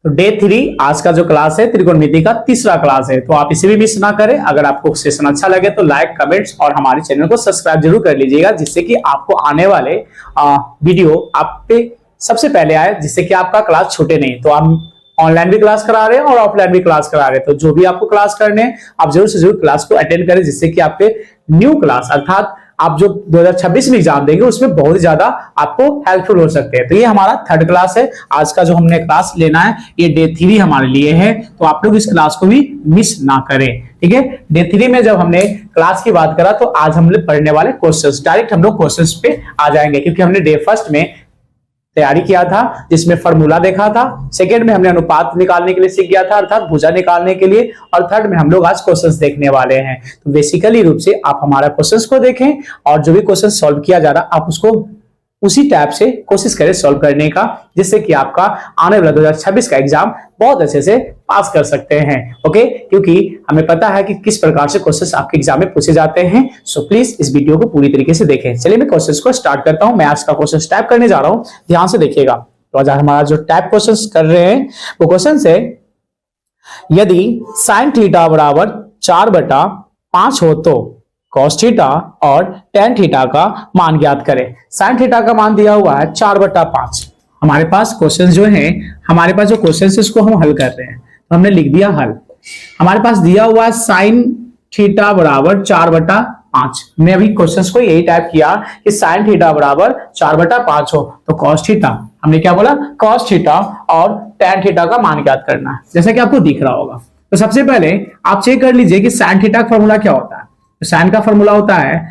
तो डे 3 आज का जो क्लास है त्रिकोणमिति का तीसरा क्लास है, तो आप इसे भी मिस ना करें। अगर आपको सेशन अच्छा लगे तो लाइक, कमेंट्स और हमारे चैनल को सब्सक्राइब जरूर कर लीजिएगा, जिससे कि आपको आने वाले वीडियो आप पे सबसे पहले आए, जिससे कि आपका क्लास छूटे नहीं। तो हम ऑनलाइन भी क्लास करा रहे हैं और ऑफलाइन भी क्लास करा रहे हैं, तो जो भी आपको क्लास करने हैं आप जरूर से जरूर क्लास को अटेंड करें, जिससे कि आपके न्यू क्लास अर्थात आप जो 2026 में एग्जाम देंगे उसमें बहुत ज्यादा आपको हेल्पफुल हो सकते हैं। तो ये हमारा थर्ड क्लास है आज का, जो हमने क्लास लेना है ये डे 3 हमारे लिए है, तो आप लोग इस क्लास को भी मिस ना करें। ठीक है, डे 3 में जब हमने क्लास की बात करा तो आज हम लोग पढ़ने वाले क्वेश्चंस, डायरेक्ट हम लोग क्वेश्चंस पे आ जाएंगे, क्योंकि हमने डे फर्स्ट में तैयारी किया था जिसमें फॉर्मूला देखा था, सेकंड में हमने अनुपात निकालने के लिए सीख गया था अर्थात भुजा निकालने के लिए, और थर्ड में हम लोग आज क्वेश्चंस देखने वाले हैं। तो बेसिकली रूप से आप हमारा क्वेश्चंस को देखें और जो भी क्वेश्चन सॉल्व किया जा रहा आप उसको उसी टाइप से कोशिश करें सॉल्व करने का, जिससे कि आपका आने वाला 2026 का एग्जाम बहुत अच्छे से पास कर सकते हैं। ओके, क्योंकि हमें पता है कि किस प्रकार से क्वेश्चंस आपके एग्जाम में पूछे जाते हैं। सो प्लीज इस वीडियो को पूरी तरीके से देखें। चलिए मैं क्वेश्चंस को स्टार्ट करता हूं। मैं आज का क्वेश्चन टाइप करने जा रहा हूं, ध्यान से देखिएगा। तो आज हमारा जो टाइप क्वेश्चन कर रहे हैं वो क्वेश्चन है, यदि sin थीटा बराबर 4/5 हो तो cos थीटा और tan थीटा का मान ज्ञात करें। sin थीटा का मान दिया हुआ है 4/5। हमारे पास क्वेश्चन जो है, हमारे पास जो क्वेश्चन है उसको हम हल कर रहे हैं, तो हमने लिख दिया हल। हमारे पास दिया हुआ है sin थीटा बराबर 4/5। हमने अभी क्वेश्चन को यही टाइप किया कि sin थीटा बराबर 4/5 हो तो cos थीटा, हमने क्या बोला, cos थीटा और tan थीटा का मान ज्ञात करना है, जैसा कि आपको दिख रहा होगा। तो सबसे पहले आप चेक कर लीजिए कि sin थीटा का फॉर्मूला क्या होता है। तो साइन का फॉर्मूला होता है,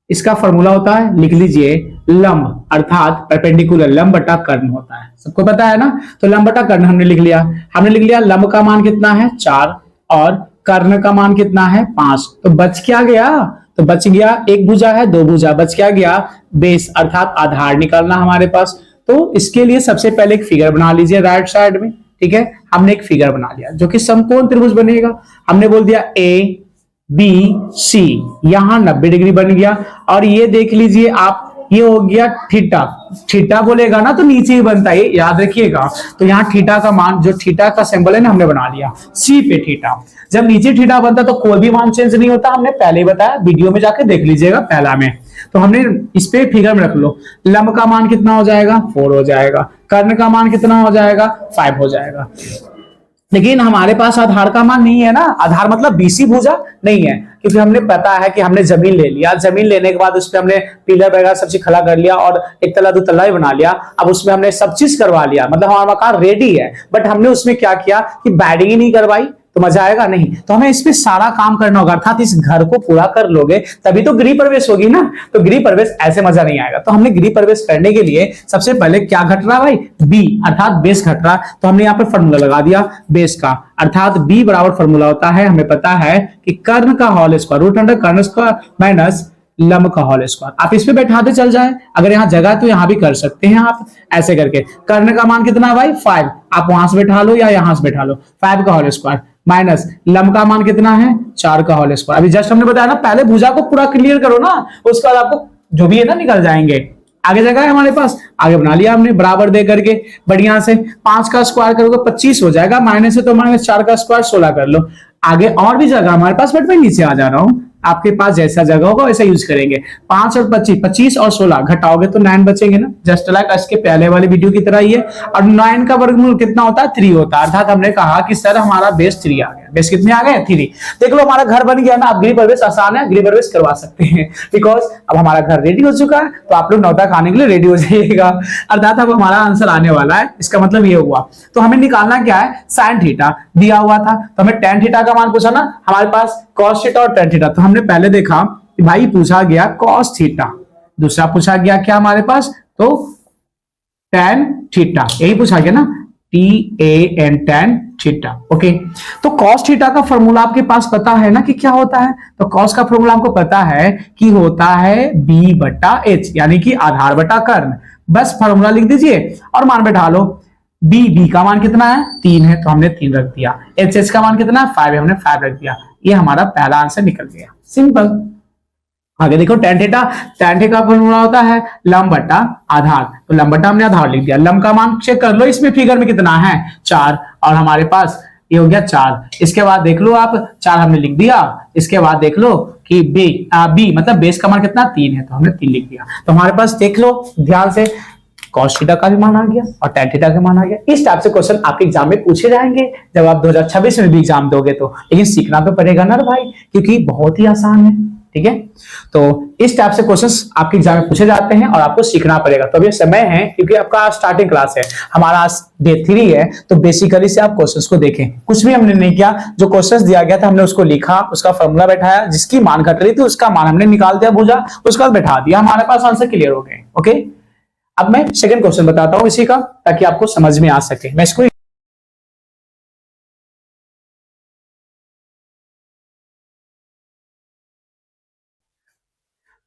इसका फॉर्मूला होता है, लिख लीजिए, लंब अर्थात परपेंडिकुलर, लंब बटा कर्ण होता है, सबको पता है ना। तो लंब बटा कर्ण हमने लिख लिया। लंब का मान कितना है 4 और कर्ण का मान कितना है 5। तो बच क्या गया, तो बच गया एक भुजा है, दो भुजा, बच क्या गया बेस अर्थात आधार निकालना हमारे पास। तो इसके लिए सबसे पहले एक फिगर बना लीजिए राइट साइड में। ठीक है, हमने एक फिगर बना लिया जो कि समकोण त्रिभुज बनेगा। हमने बोल दिया ए बी सी, यहां 90 डिग्री बन गया। और ये देख लीजिए आप, ये हो गया थीटा। थीटा बोलेगा ना तो नीचे ही बनता है, याद रखिएगा। तो यहाँ थीटा का मान, जो थीटा का सिंबल है ना, हमने बना लिया सी पे थीटा। जब नीचे थीटा बनता तो कोई भी मान चेंज नहीं होता, हमने पहले ही बताया, वीडियो में जाके देख लीजिएगा पहला में। तो हमने इस पे फिगर में रख लो, लंब का मान कितना हो जाएगा 4 हो जाएगा, कर्ण का मान कितना हो जाएगा 5 हो जाएगा। लेकिन हमारे पास आधार का मान नहीं है ना, आधार मतलब बीसी भुजा नहीं है, क्योंकि हमने पता है कि हमने जमीन ले लिया, जमीन लेने के बाद उस पर हमने पिलर वगैरह सब चीज खड़ा कर लिया और एक तला दो तला ही बना लिया। अब उसमें हमने सब चीज करवा लिया, मतलब हमारा मकान रेडी है, बट हमने उसमें क्या किया कि बैडिंग ही नहीं करवाई, तो मजा आएगा नहीं। तो हमें इसमें सारा काम करना होगा, अर्थात इस घर को पूरा कर लोगे तभी तो गृह प्रवेश होगी ना। तो गृह प्रवेश ऐसे मजा नहीं आएगा। तो हमने गृह प्रवेश करने के लिए सबसे पहले क्या घट रहा भाई, बी अर्थात बेस घट रहा। तो हमने यहाँ पे फॉर्मूला लगा दिया बेस का, अर्थात बी बराबर फॉर्मूला होता है, हमें पता है कि कर्ण का होल स्क्वायर रूट अंडर कर्ण स्क्वायर माइनस लंब का होल स्क्वायर। आप इस पे बैठाते चल जाए, अगर यहाँ जगह है तो यहाँ भी कर सकते हैं आप ऐसे करके। कर्ण का मान कितना है भाई 5, आप वहां से बैठा लो या यहां से बैठा लो, 5 का होल स्क्वायर माइनस लंब का मान कितना है 4 का होल स्क्वायर। अभी जस्ट हमने बताया ना, पहले भुजा को पूरा क्लियर करो ना, उसके बाद आपको जो भी है ना निकल जाएंगे। आगे जगह है हमारे पास, आगे बना लिया हमने बराबर दे करके बढ़िया से। 5 का स्क्वायर करोगे 25 हो जाएगा, माइनस है तो माइनस 4 का स्क्वायर 16 कर लो। आगे और भी जगह हमारे पास, बट मैं नीचे आ जा रहा हूं, आपके पास जैसा जगह होगा वैसा यूज करेंगे। 5 और 25, 25 और 16 घटाओगे तो 9 बचेंगे ना, जस्ट लाइक इसके पहले वाली वीडियो की तरह ही है। और 9 का वर्गमूल कितना होता है 3 होता है, अर्थात हमने कहा कि सर हमारा बेस 3 आ गया। बेस कितने आ गए 3। देख लो हमारा घर बन गया ना, अब गृह प्रवेश आसान है, गृह प्रवेश करवा सकते हैं, बिकॉज अब हमारा घर रेडी हो चुका है। तो आप लोग नौता खाने के लिए रेडी हो जाइएगा, अर्थात अब हमारा आंसर आने वाला है। इसका मतलब ये हुआ। तो हमें निकालना क्या है, साइन थीटा दिया हुआ था, तो हमें tan थीटा का मान पूछा ना, हमारे पास cos थीटा और tan थीटा। तो हमने पहले देखा कि भाई पूछा गया cos थीटा, दूसरा पूछा गया क्या हमारे पास, तो tan थीटा, यही पूछा गया ना, TAN tan थीटा। ओके, तो cos थीटा का फॉर्मूला आपके पास पता है ना कि क्या होता है। तो cos का फॉर्मूला हमको पता है कि होता है B/H, यानी कि आधार बटा कर्ण। बस फॉर्मूला लिख दीजिए और मान बैठा लो। बी का मान कितना है 3 है, तो हमने 3 रख दिया। एच का मान कितना है 5 है, हमने 5 रख दिया। ये हमारा पहला आंसर निकल गया, सिंपल। आगे देखो tan थीटा, tan थीटा का फॉर्मूला होता है लंब बटा आधार, तो लंब बटा हमने आधार लिख दिया। लंब का मान चेक कर लो, इसमें फिगर में कितना है 4, और हमारे पास ये हो गया 4। इसके बाद देख लो आप 4 हमने लिख दिया। इसके बाद देख लो कि बी मतलब बेस का मान कितना 3 है, तो हमने 3 लिख दिया। तो हमारे पास देख लो ध्यान से cos थीटा का भी मान आ गया और tan थीटा का मान आ गया। इस टाइप से क्वेश्चन आपके एग्जाम में पूछे जाएंगे जब आप 2026 में भी एग्जाम दोगे तो, लेकिन सीखना तो पड़ेगा ना भाई, क्योंकि बहुत ही आसान है। ठीक है, तो इस टाइप से क्वेश्चंस आपके एग्जाम में पूछे जाते हैं और आपको सीखना पड़ेगा। तो अभी समय है, क्योंकि आपका स्टार्टिंग क्लास है, हमारा आज डे 3 है, तो बेसिकली से आप क्वेश्चंस को देखें। कुछ भी हमने नहीं किया, जो क्वेश्चंस दिया गया था हमने उसको लिखा, उसका फॉर्मूला बैठाया, जिसकी मान घट रही थी उसका मान हमने निकाल दिया भुजा, उसके बाद बैठा दिया, हमारे पास आंसर क्लियर हो गए। ओके, अब मैं सेकंड क्वेश्चन बताता हूं इसी का, ताकि आपको समझ में आ सके। मैं इसको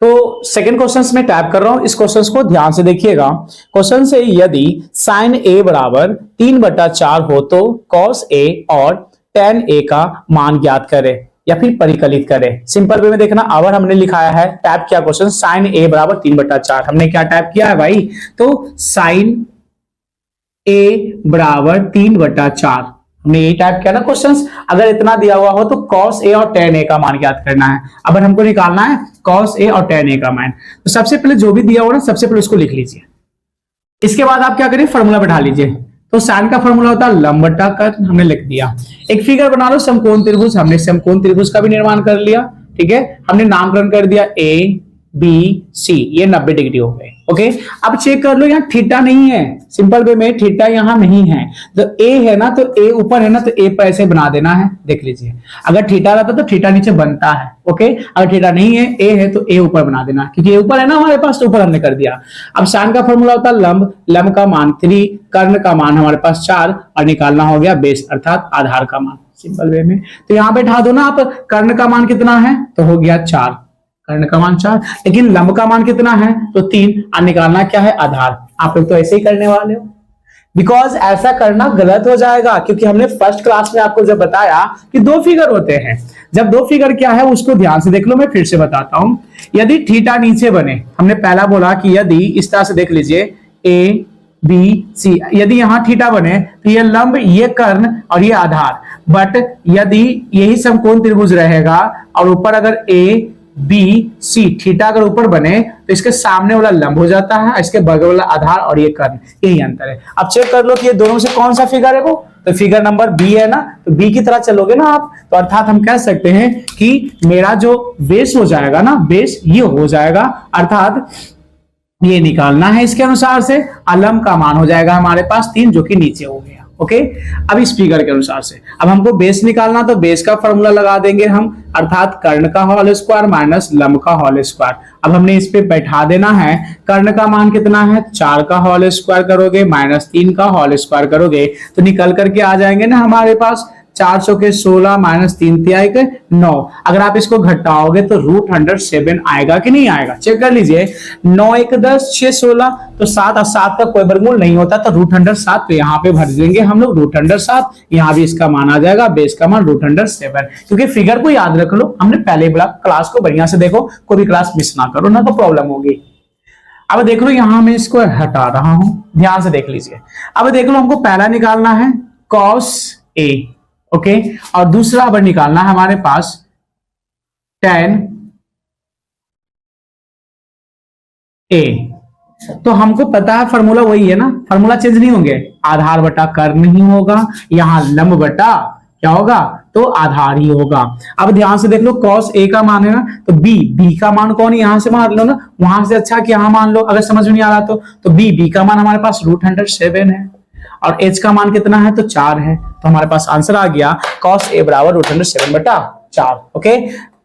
तो सेकंड क्वेश्चन में टाइप कर रहा हूं, इस क्वेश्चन को ध्यान से देखिएगा। क्वेश्चन से यदि साइन ए बराबर 3/4 हो तो कॉस ए और टेन ए का मान ज्ञात करें या फिर परिकलित करें। सिंपल वे में देखना, अवर हमने लिखाया है, टाइप किया क्वेश्चन साइन ए बराबर 3/4। हमने क्या टाइप किया है भाई, तो साइन ए बराबर 3/4 हमने यही टाइप किया ना क्वेश्चंस। अगर इतना दिया हुआ हो तो cos a और tan a का मान ज्ञात करना है। अब हमको निकालना है cos a और tan a का मान। तो सबसे पहले जो भी दिया हुआ ना, सबसे पहले उसको लिख लीजिए। इसके बाद आप क्या करें, फॉर्मूला बैठा लीजिए। तो साइन का फॉर्मूला होता है लंब बटा कर्ण, हमने लिख दिया। एक फिगर बना लो समकोण त्रिभुज, हमने समकोण त्रिभुज का भी निर्माण कर लिया। ठीक है, हमने नामकरण कर दिया ए बी सी, ये 90 डिग्री हो गए। ओके, अब चेक कर लो, यहाँ थीटा नहीं है, सिंपल वे में थीटा यहाँ नहीं है। तो ए है ना, तो ए ऊपर है ना, तो ए पर ऐसे बना देना है। देख लीजिए, अगर थीटा रहता तो थीटा नीचे बनता है। ओके, अगर थीटा नहीं है, ए है तो ए ऊपर बना देना, क्योंकि ए ऊपर है ना हमारे पास, तो ऊपर हमने कर दिया। अब साइन का फॉर्मूला होता है लंब, लंब का मान 3, कर्ण का मान हमारे पास 4, और निकालना हो गया बेस अर्थात आधार का मान, सिंपल वे में। तो यहाँ बैठा दो ना आप, कर्ण का मान कितना है, तो हो गया 4, कर्ण का मान 4, लेकिन लंब का मान कितना है, तो 3, और निकालना क्या है, आधार। आप लोग तो ऐसे ही करने वाले हो, बिकॉज ऐसा करना गलत हो जाएगा, क्योंकि हमने फर्स्ट क्लास में आपको जब बताया कि 2 फिगर होते हैं। जब 2 फिगर क्या है उसको ध्यान से देख लो, मैं फिर से बताता हूं। यदि थीटा नीचे बने, हमने पहला बोला कि यदि इस तरह से देख लीजिए ए बी सी, यदि यहां थीटा बने तो ये लंब, ये कर्ण और ये आधार। बट यदि यही समकोण त्रिभुज रहेगा और ऊपर अगर ए बी सी, थीटा अगर ऊपर बने तो इसके सामने वाला लंब हो जाता है, इसके बगल वाला आधार और ये कर्ण, यही अंतर है। अब चेक कर लो कि ये दोनों से कौन सा फिगर है, वो तो फिगर नंबर बी है ना, तो बी की तरह चलोगे ना आप, तो अर्थात हम कह सकते हैं कि मेरा जो बेस हो जाएगा ना, बेस ये हो जाएगा, अर्थात ये निकालना है इसके अनुसार से। लंब का मान हो जाएगा हमारे पास 3, जो कि नीचे हो गया। ओके, अब इस फिगर के अनुसार से अब हमको बेस निकालना, तो बेस का फॉर्मूला लगा देंगे हम, अर्थात कर्ण का होल स्क्वायर माइनस लंब का होल स्क्वायर। अब हमने इस पे बैठा देना है, कर्ण का मान कितना है, 4 का होल स्क्वायर करोगे माइनस 3 का होल स्क्वायर करोगे तो निकल करके आ जाएंगे ना हमारे पास 400 के 16 माइनस 3 तिहाई के 9। अगर आप इसको घटाओगे तो √107 आएगा कि नहीं आएगा, चेक कर लीजिए। 9 1 10 6 16, तो 7 और 7 का कोई वर्गमूल नहीं होता, तो √107 तो यहाँ पे भर देंगे हम लोग √107, यहाँ भी इसका मान आ जाएगा, बेस का मान √107। क्योंकि फिगर को याद रख लो, हमने पहले बोला क्लास को बढ़िया से देखो, कोई भी क्लास मिस ना करो ना, तो प्रॉब्लम होगी। अब देख लो, यहां मैं इसको हटा रहा हूं, ध्यान से देख लीजिए। अब देख लो, हमको पहला निकालना है cos a, ओके, और दूसरा अब निकालना है हमारे पास tan a। तो हमको पता है फॉर्मूला वही है ना, फॉर्मूला चेंज नहीं होंगे, आधार बटा कर्ण नहीं होगा, यहां लंब बटा क्या होगा, तो आधार ही होगा। अब ध्यान से देख लो, cos a का मान है ना, तो b का मान कौन है, यहां से मान लो ना, वहां से अच्छा कि यहां मान लो, अगर समझ में नहीं आ रहा तो b का मान हमारे पास √107 है, और h का मान कितना है, तो 4 है। तो हमारे पास आंसर आ गया cos a बराबर √107/4। ओके,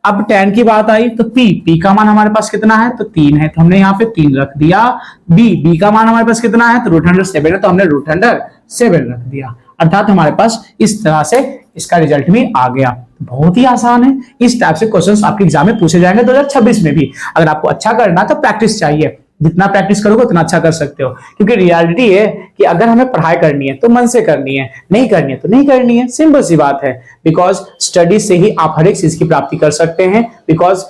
अब tan की बात आई तो p का मान हमारे पास कितना है, तो 3 है, तो हमने यहाँ पे 3 रख दिया। b का मान हमारे पास कितना है, तो √107 है, तो हमने √107 रख दिया। अर्थात हमारे पास इस तरह से इसका रिजल्ट भी आ गया। बहुत ही आसान है, इस टाइप से क्वेश्चंस आपके एग्जाम में पूछे जाएंगे 2026 में भी। अगर आपको अच्छा करना तो प्रैक्टिस चाहिए, जितना प्रैक्टिस करोगे उतना अच्छा कर सकते हो, क्योंकि रियलिटी है कि अगर हमें पढ़ाई करनी है तो मन से करनी है, नहीं करनी है तो नहीं करनी है, सिंपल सी बात है। बिकॉज स्टडी से ही आप हर एक चीज की प्राप्ति कर सकते हैं, बिकॉज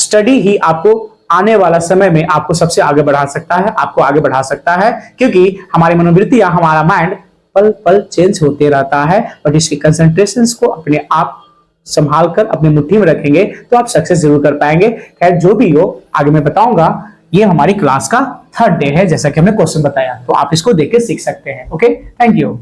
स्टडी ही आपको आने वाला समय में आपको सबसे आगे बढ़ा सकता है, आपको आगे बढ़ा सकता है, क्योंकि हमारी मनोवृत्तियां, हमारा माइंड पल पल चेंज होते रहता है। और इसके कंसंट्रेशन को अपने आप संभाल कर अपनी मुट्ठी में रखेंगे तो आप सक्सेस जरूर कर पाएंगे। खैर जो भी हो, आगे मैं बताऊंगा। ये हमारी क्लास का 3rd डे है, जैसा कि हमने क्वेश्चन बताया, तो आप इसको देख के सीख सकते हैं। Okay, thank you.